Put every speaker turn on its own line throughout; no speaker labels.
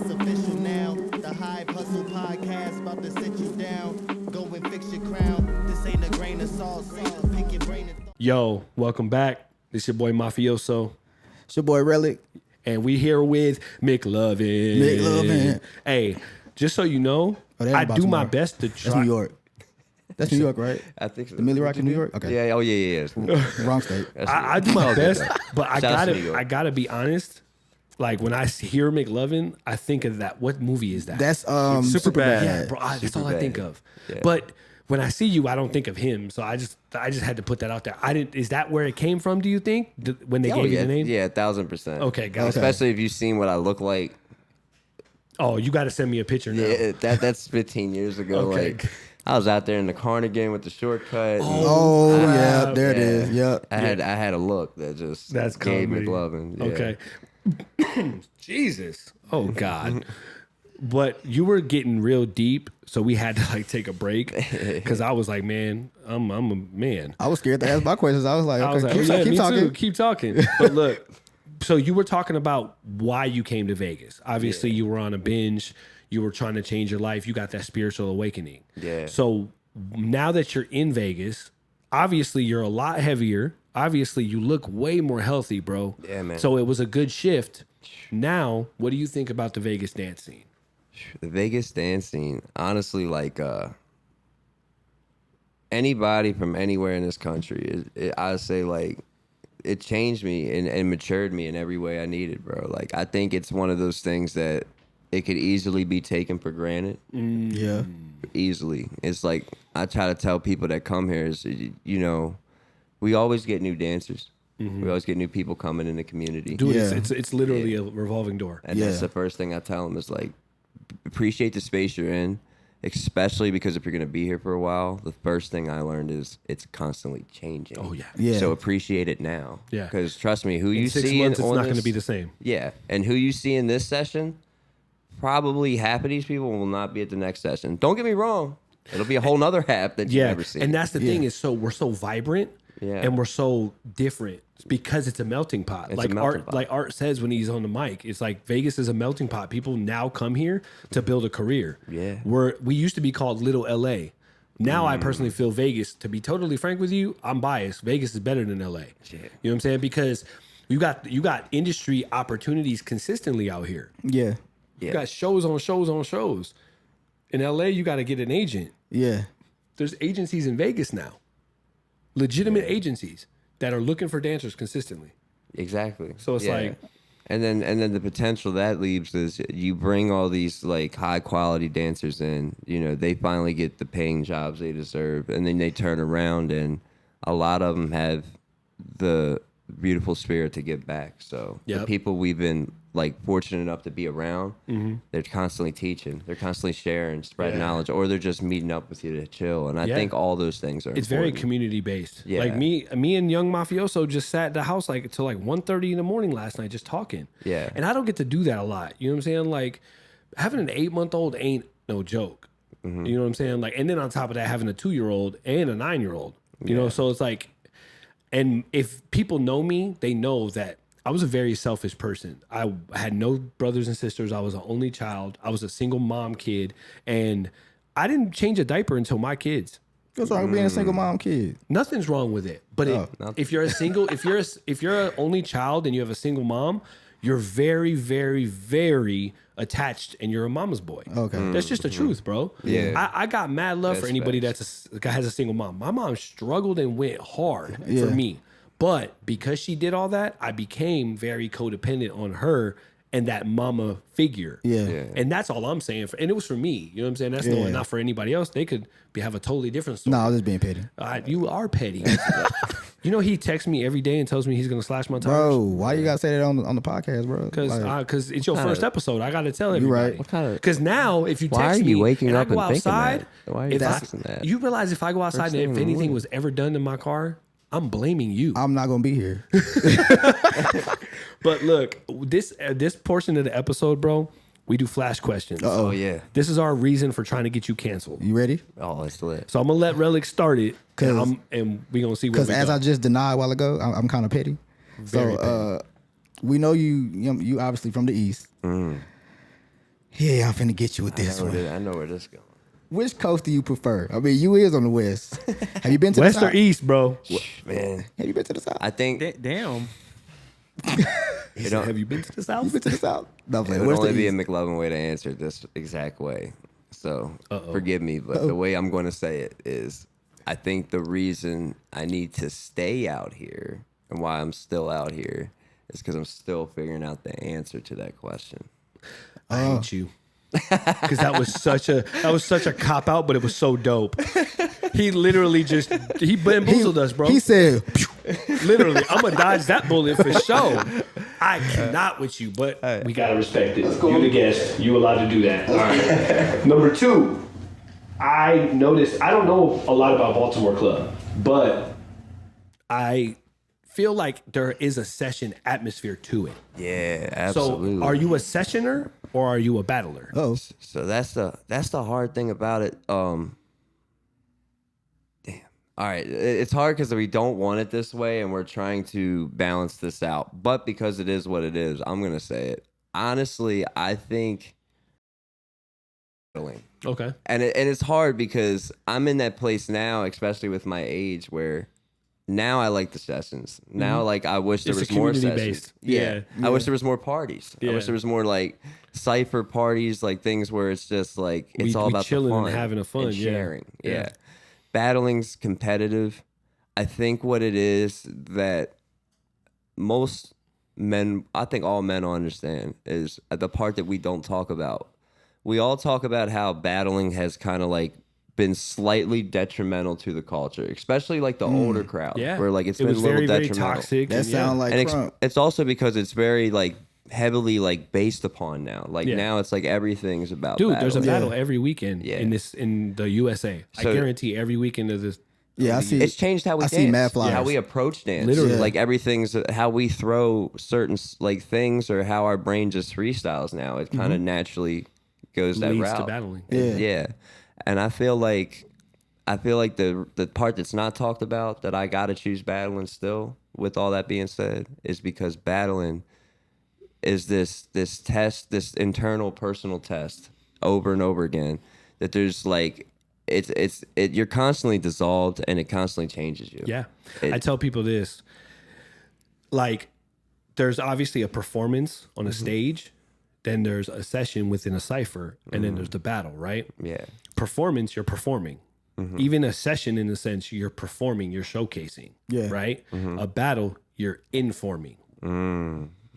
It's official now. The Hive Hustle podcast about to sit you down. Go and fix your crown. This ain't a grain of salt. Pick your brain and
Yo, welcome back. This your boy Mafioso.
It's your boy Relic.
And we here with McLovin.
McLovin.
Hey, just so you know,
that's
I
about
do my
tomorrow.
best to try.
That's New York. That's New York, right?
I think so.
The Millie Rock in New York? Okay.
Yeah. Oh, yeah.
Wrong state.
I do my best, but
Shout out to New York.
I gotta be honest. Like when I hear McLovin, I think of that. What movie is that?
That's super
Yeah,
bad.
bro. That's all I
Superbad.
think of.
Yeah.
But when I see you, I don't think of him. So I just had to put that out there. I didn't. Is that where it came from? Do you think when they gave you the name?
Yeah, 1,000%.
Okay, got it.
Especially if you've seen what I look like.
Oh, you got to send me a picture now.
Yeah, that's 15 years ago.
Okay.
Like I was out there in the cardigan with the shortcut.
Oh, yeah. There it
Yeah.
is. Yep.
I had a look that just
That's
gave
comedy.
McLovin. Yeah.
Okay. Jesus. Oh God. But you were getting real deep, so we had to like take a break because I was like, man, I'm a man.
I was scared to ask my questions. I was like,
I was
okay,
like,
keep
me
talking.
too. Keep talking. But look, so you were talking about why you came to Vegas. Obviously, you were on a binge. You were trying to change your life. You got that spiritual awakening.
Yeah.
So now that you're in Vegas, obviously you're a lot heavier. Obviously, you look way more healthy, bro.
Yeah, man.
So it was a good shift. Now, what do you think about the Vegas dance scene?
The Vegas dance scene, honestly, like anybody from anywhere in this country, I say like it changed me and matured me in every way I needed, bro. Like I think it's one of those things that it could easily be taken for granted.
Yeah.
Easily. It's like I try to tell people that come here is, you know, we always get new dancers. We always get new people coming in the community.
Dude,
Yeah.
it's literally a revolving door.
And that's the first thing I tell them is like, appreciate the space you're in, especially because if you're going to be here for a while, the first thing I learned is it's constantly changing.
Oh, yeah.
Yeah.
So appreciate it now.
Yeah.
Because trust me, who you
In 6
see
months, it's
on
not going to
this-
be the same.
Yeah. And who you see in this session, probably half of these people will not be at the next session. Don't get me wrong. It'll be a whole nother half that you
Yeah,
never see.
and that's the thing is, so we're so vibrant,
Yeah.
and we're so different because it's a melting pot.
It's a
like
melting
Art,
pot.
like Art says when he's on the mic, it's like Vegas is a melting pot. People now come here to build a career.
Yeah.
we used to be called Little LA. Now I personally feel Vegas. To be totally frank with you, I'm biased. Vegas is better than LA. You know what I'm saying? Because you got industry opportunities consistently out here.
Yeah.
You got shows on shows on shows. In LA, you got to get an agent.
Yeah.
There's agencies in Vegas now, legitimate agencies that are looking for dancers consistently.
Exactly.
So it's like-
and then the potential that leaves is you bring all these like high quality dancers in, you know, they finally get the paying jobs they deserve, and then they turn around and a lot of them have the beautiful spirit to give back. So the
Yep.
people we've been like fortunate enough to be around, they're constantly teaching, they're constantly sharing, spreading
Yeah.
knowledge, or they're just meeting up with you to chill. And I
Yeah.
think all those things are
It's very
important.
community based.
Yeah.
Like me and young Mafioso just sat at the house like till like 1:30 in the morning last night just talking.
Yeah.
And I don't get to do that a lot. You know what I'm saying? Like having an 8-month-old ain't no joke. You know what I'm saying? Like, and then on top of that, having a 2-year-old and a 9-year-old. You know, so it's like, and if people know me, they know that I was a very selfish person. I had no brothers and sisters. I was an only child. I was a single mom kid, and I didn't change a diaper until my kids.
What's wrong with being a single mom kid?
Nothing's wrong with it. But if you're a single, if you're an only child and you have a single mom, you're very, very, very attached, and you're a mama's boy.
Okay.
That's just the truth, bro.
Yeah.
I got mad love for
That's
anybody
facts.
that has a single mom. My mom struggled and went hard
Yeah.
for me, but because she did all that, I became very codependent on her and that mama figure.
Yeah.
And that's all I'm saying. And it was for me. You know what I'm saying? That's
Yeah.
not for anybody else. They could have a totally different story.
No, I was just being petty.
You are petty. You know, he texts me every day and tells me he's gonna slash my tires.
Bro, why you gotta say that on the podcast, bro?
Because it's your first episode. I gotta tell everybody.
right. What
kinda-
Because now, if you
Why
text
are you
me
waking
and
up
I go
and thinking
outside,
that? Why are you
if I-
texting that?
you realize if I go outside
thing
and
in
if
the
anything
morning.
was ever done to my car, I'm blaming you.
I'm not gonna be here.
But look, this portion of the episode, bro, we do flash questions.
Oh yeah.
This is our reason for trying to get you canceled.
You ready?
Oh, that's lit.
So I'm gonna let Relic start it,
'Cause-
and we gonna see where
Because
we
as
go.
I just denied a while ago, I'm kind of petty.
Very
So we know you obviously from the East. Yeah, I'm finna get you with this one.
I know where this is going.
Which coast do you prefer? I mean, you is on the west. Have you been to
West
the
or
south?
east, bro?
Man,
Have you been to the south?
I think
Damn.
He said, have you been to the
You
south?
been to the south? No,
it
man.
would
Where's
only
the
be a
east?
McLovin way to answer it this exact way. So forgive me, but the way I'm going to say it is, I think the reason I need to stay out here and why I'm still out here is because I'm still figuring out the answer to that question.
I hate you. Because that was such a cop out, but it was so dope. He literally he bamboozled us, bro.
He said,
Literally, I'm gonna dodge that bullet for sure. I cannot with you, but we gotta respect it. You the guest, you allowed to do that. All right. Number 2, I noticed. I don't know a lot about Baltimore Club, but I feel like there is a session atmosphere to it.
Yeah, absolutely.
So, are you a sessioner or are you a battler?
oh,
So that's the hard thing about it. Damn. All right, it's hard because we don't want it this way, and we're trying to balance this out. But because it is what it is, I'm gonna say it. Honestly, I think.
Okay.
And it's hard because I'm in that place now, especially with my age, where now I like the sessions. Now, like, I wish there
It's
was
a
more
community-based.
sessions.
Yeah.
I wish there was more parties. I
Yeah.
wish there was more, like, cypher parties, like, things where it's just, like, it's all
we
about the
chilling and
fun.
having a fun,
and
yeah.
sharing.
Yeah.
Yeah. Battling's competitive. I think what it is that most men, I think all men will understand, is the part that we don't talk about. We all talk about how battling has kind of like been slightly detrimental to the culture, especially like the older crowd.
Yeah.
Where like it's
it
been
was
a little
very, very
detrimental.
toxic.
that
and yeah.
sound like
And
Trump.
it's also because it's very like heavily like based upon now. Like
Yeah.
now it's like everything's about
Dude, there's a
battling.
battle every weekend
Yeah.
in the USA. I
So-
guarantee every weekend of this.
Yeah, I see.
It's changed how we
I
dance,
see mad flyers.
how we approach dance.
Literally.
Like everything's how we throw certain like things or how our brain just freestyles now. It kind of naturally goes that
leads
route.
to battling.
Yeah.
Yeah. And I feel like the part that's not talked about that I gotta choose battling still, with all that being said, is because battling is this test, this internal personal test over and over again, that there's like you're constantly dissolved and it constantly changes you.
Yeah. I tell people this. Like, there's obviously a performance on a stage, then there's a session within a cipher, and then there's the battle, right?
Yeah.
Performance, you're performing. Even a session, in a sense, you're performing, you're showcasing.
Yeah.
Right? A battle, you're informing.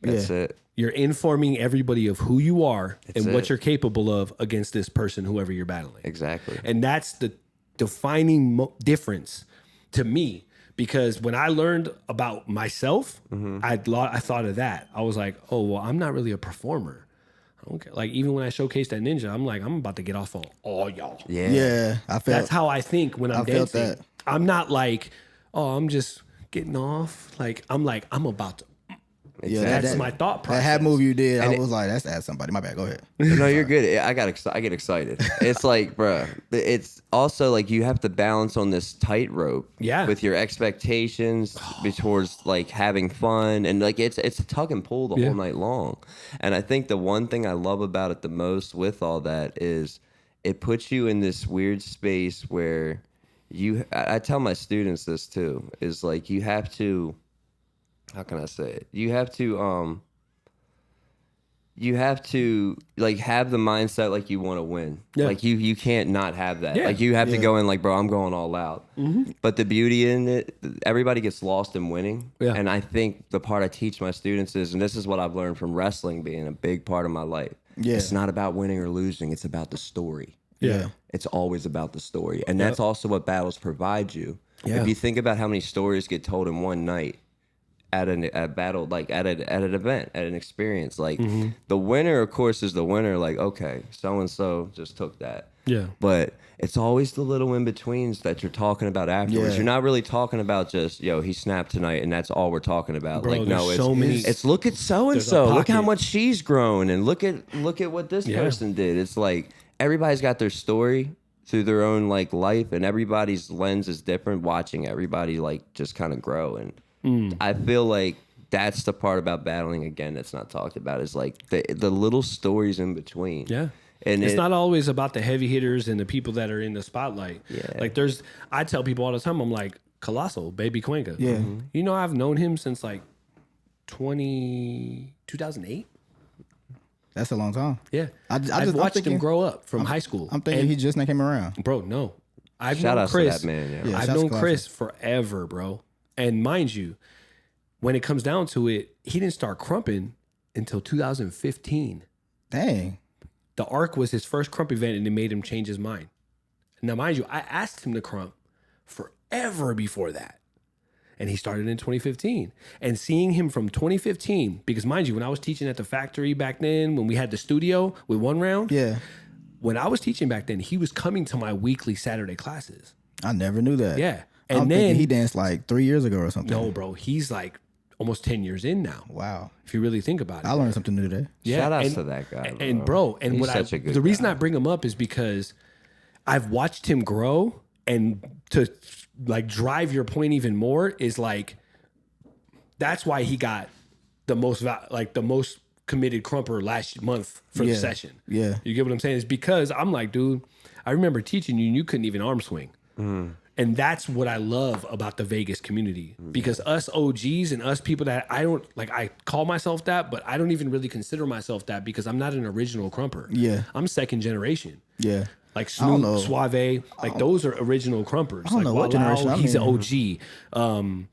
That's it.
You're informing everybody of who you are and what
it.
you're capable of against this person, whoever you're battling.
Exactly.
And that's the defining difference to me, because when I learned about myself, I thought of that. I was like, oh, well, I'm not really a performer. I don't care. Like, even when I showcased that ninja, I'm like, I'm about to get off on all y'all.
Yeah.
Yeah, I felt.
That's how I think when I'm
I felt
dancing.
that.
I'm not like, oh, I'm just getting off. Like, I'm about to.
Yeah,
That's my thought process.
That hat move you did, I was like, that's at somebody. My bad. Go ahead.
No, you're good. I get excited. It's like, bruh, it's also like you have to balance on this tightrope.
Yeah.
With your expectations towards like having fun, and like it's a tug and pull the whole night long. And I think the one thing I love about it the most with all that is it puts you in this weird space where I tell my students this too, is like you have to, how can I say it? You have to like have the mindset like you want to win.
Yeah.
Like you can't not have that.
Yeah.
Like you have to go in like, bro, I'm going all out. But the beauty in it, everybody gets lost in winning.
Yeah.
And I think the part I teach my students is, and this is what I've learned from wrestling being a big part of my life.
Yeah.
It's not about winning or losing. It's about the story.
Yeah.
It's always about the story. And that's also what battles provide you.
Yeah.
If you think about how many stories get told in one night at a battle, like at an event, at an experience, like the winner, of course, is the winner. Like, okay, so-and-so just took that.
Yeah.
But it's always the little in-betweens that you're talking about afterwards.
Yeah.
You're not really talking about just, he snapped tonight and that's all we're talking about.
Bro,
like, no,
there's
it's
so many-
it's look at
There's
so-and-so.
a
Look how
pocket.
much she's grown, and look at what this person did. It's like everybody's got their story through their own like life, and everybody's lens is different, watching everybody like just kind of grow. And I feel like that's the part about battling again that's not talked about is like the little stories in between.
Yeah.
And
it's not always about the heavy hitters and the people that are in the spotlight.
Yeah.
Like I tell people all the time, I'm like, Colossal, Baby Cuenca.
Yeah.
You know, I've known him since like 2008.
That's a long time.
Yeah.
I've
watched him grow up from high school.
I'm thinking he just now came around.
Bro, no. I've
Shout
known
out
Chris.
to that man.
Yeah.
I've
shouts
known
to
Chris forever, bro. And mind you, when it comes down to it, he didn't start crumping until 2015.
Dang.
The Arc was his first crump event, and it made him change his mind. Now, mind you, I asked him to crump forever before that. And he started in 2015. And seeing him from 2015, because mind you, when I was teaching at the factory back then, when we had the studio with 1 round,
Yeah.
when I was teaching back then, he was coming to my weekly Saturday classes.
I never knew that.
Yeah.
I'm
And
thinking
then
he danced like 3 years ago or something.
no, bro, he's like almost 10 years in now.
Wow.
If you really think about it.
I learned something new today.
Yeah,
Shout outs
and-
to that guy.
And bro, and
He's
what
such a good
the reason
guy.
I bring him up is because I've watched him grow, and to like drive your point even more is like that's why he got the most the most committed crumper last month for the
Yeah.
session.
Yeah.
You get what I'm saying? It's because I'm like, dude, I remember teaching you and you couldn't even arm swing. And that's what I love about the Vegas community, because us OGs and us people that I don't like, I call myself that, but I don't even really consider myself that because I'm not an original crumper.
Yeah.
I'm second generation.
Yeah.
Like
I don't
Snoop,
know.
Suave, like those are original crumpers.
I don't
like
know what generation I'm
he's an
in.
OG.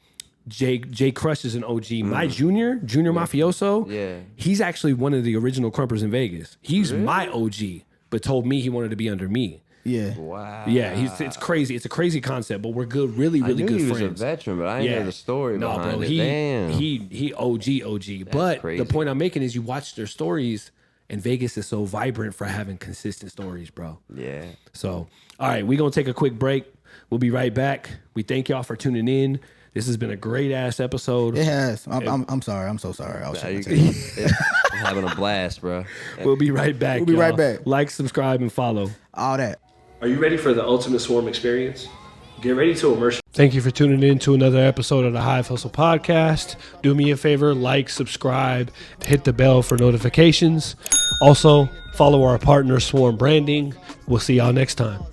Jay Crush is an OG. My junior Mafioso,
Yeah.
he's actually one of the original crumpers in Vegas. He's my OG, but told me he wanted to be under me.
Yeah.
Wow.
Yeah, it's crazy. It's a crazy concept, but we're good, really
I knew
good
he was
friends.
a veteran, but I didn't know the story
No,
behind
bro,
it. Damn.
he OG. But
crazy.
the point I'm making is you watch their stories, and Vegas is so vibrant for having consistent stories, bro.
Yeah.
So, all right, we're going to take a quick break. We'll be right back. We thank y'all for tuning in. This has been a great ass episode.
It has. I'm sorry. I'm so sorry. I was
Are you
trying to
good? I'm having a blast, bro.
We'll be right back.
We'll be right
y'all.
back.
Like, subscribe, and follow.
all that.
Are you ready for the ultimate swarm experience? Get ready to immerse. Thank you for tuning in to another episode of the Hive Hustle podcast. Do me a favor, like, subscribe, hit the bell for notifications. Also, follow our partner Swarm Branding. We'll see y'all next time.